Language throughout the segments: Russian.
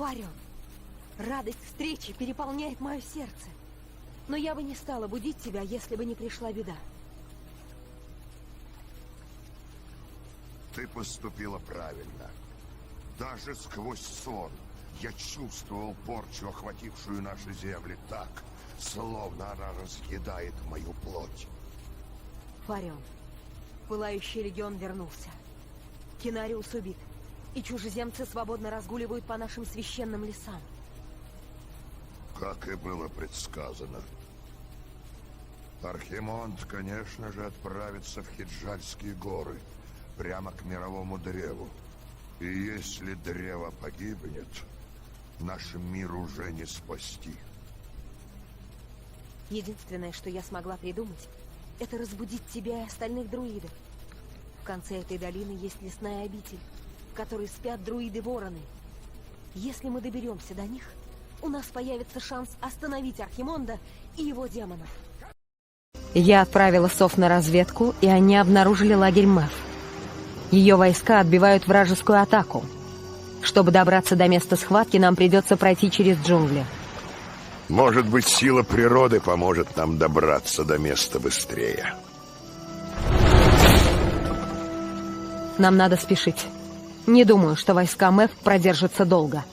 Фарион, радость встречи переполняет мое сердце. Но я бы не стала будить тебя, если бы не пришла беда. Ты поступила правильно. Даже сквозь сон я чувствовал порчу, охватившую наши земли так, словно она разъедает мою плоть. Фарион, пылающий легион вернулся. Кинариус убит, и чужеземцы свободно разгуливают по нашим священным лесам. Как и было предсказано. Архимонд, конечно же, отправится в Хиджальские горы, прямо к мировому древу. И если древо погибнет, наш мир уже не спасти. Единственное, что я смогла придумать, это разбудить тебя и остальных друидов. В конце этой долины есть лесная обитель, в которой спят друиды-вороны. Если мы доберемся до них, у нас появится шанс остановить Архимонда и его демонов. Я отправила сов на разведку, и они обнаружили лагерь Мэв. Ее войска отбивают вражескую атаку. Чтобы добраться до места схватки, нам придется пройти через джунгли. Может быть, сила природы поможет нам добраться до места быстрее. Нам надо спешить. Не думаю, что войска Мэв продержатся долго.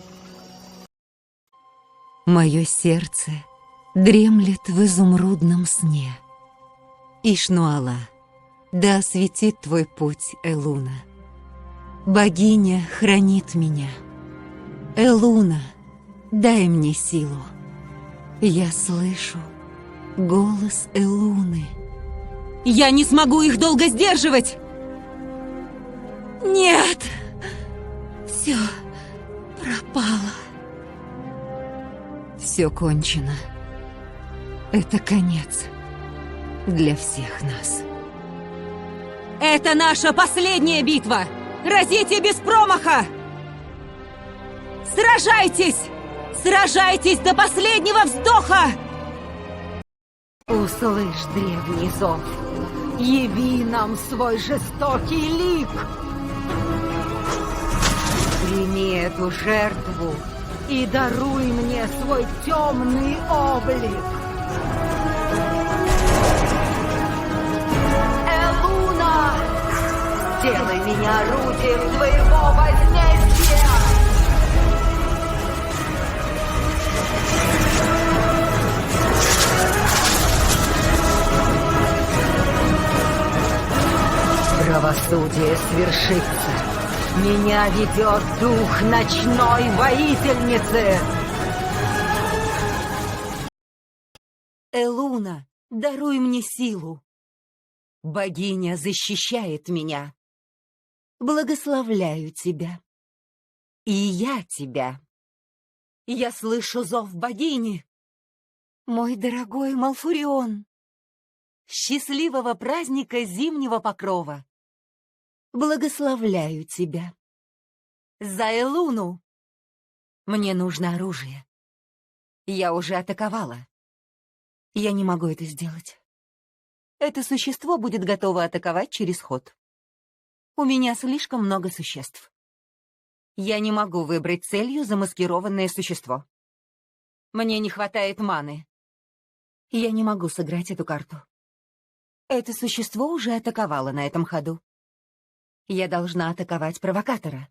Мое сердце дремлет в изумрудном сне. Ишнуала, да осветит твой путь, Элуна. Богиня хранит меня. Элуна, дай мне силу. Я слышу голос Элуны. Я не смогу их долго сдерживать! Нет! Все пропало. Все кончено. Это конец для всех нас. Это наша последняя битва! Разите без промаха! Сражайтесь! Сражайтесь до последнего вздоха! Услышь древний зов. Яви нам свой жестокий лик. Прими эту жертву и даруй мне свой темный облик. Элуна! Сделай меня орудием твоего возмездия! Правосудие свершится. Меня ведет дух ночной воительницы. Элуна, даруй мне силу. Богиня защищает меня. Благословляю тебя. И я тебя. Я слышу зов богини. Мой дорогой Малфурион. Счастливого праздника зимнего покрова. Благословляю тебя. За Элуну. Мне нужно оружие. Я уже атаковала. Я не могу это сделать. Это существо будет готово атаковать через ход. У меня слишком много существ. Я не могу выбрать целью замаскированное существо. Мне не хватает маны. Я не могу сыграть эту карту. Это существо уже атаковало на этом ходу. Я должна атаковать провокатора.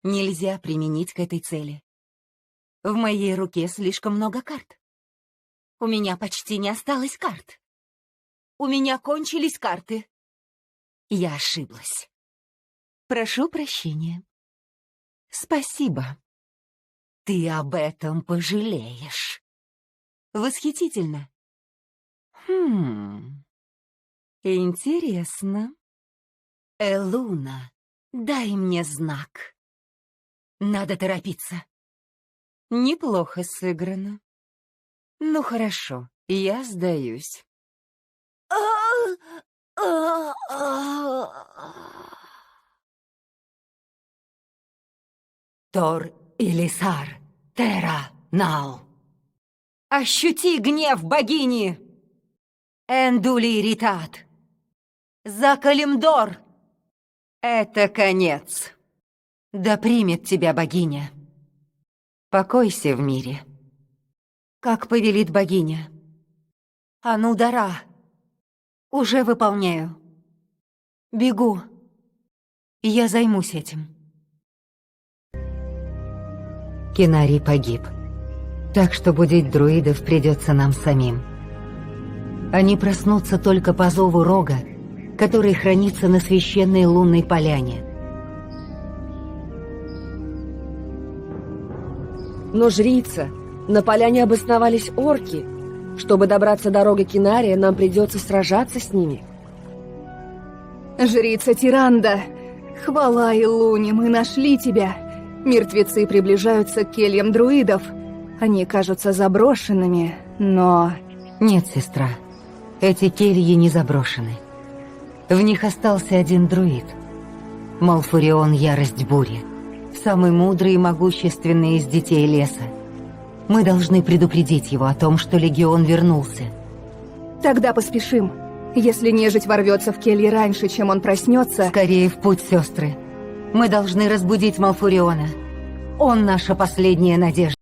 Нельзя применить к этой цели. В моей руке слишком много карт. У меня почти не осталось карт. У меня кончились карты. Я ошиблась. Прошу прощения. Спасибо. Ты об этом пожалеешь. Восхитительно. Интересно. Элуна, дай мне знак. Надо торопиться. Неплохо сыграно. Ну хорошо, я сдаюсь. Тор Илисар, Тера Нау. Ощути гнев богини! Эндули Ритат. За Калимдор! Это конец. Да примет тебя богиня. Покойся в мире. Как повелит богиня. Анудара. Уже выполняю. Бегу. Я займусь этим. Кинарий погиб. Так что будить друидов придется нам самим. Они проснутся только по зову рога, который хранится на священной лунной поляне. Но, жрица, на поляне обосновались орки. Чтобы добраться до рога Кинария, нам придется сражаться с ними. Жрица Тиранда, хвала Илуне, мы нашли тебя. Мертвецы приближаются к кельям друидов. Они кажутся заброшенными, но... Нет, сестра, эти кельи не заброшены. В них остался один друид. Малфурион Ярость Бури. Самый мудрый и могущественный из детей леса. Мы должны предупредить его о том, что Легион вернулся. Тогда поспешим. Если нежить ворвется в кельи раньше, чем он проснется... Скорее в путь, сестры. Мы должны разбудить Малфуриона. Он наша последняя надежда.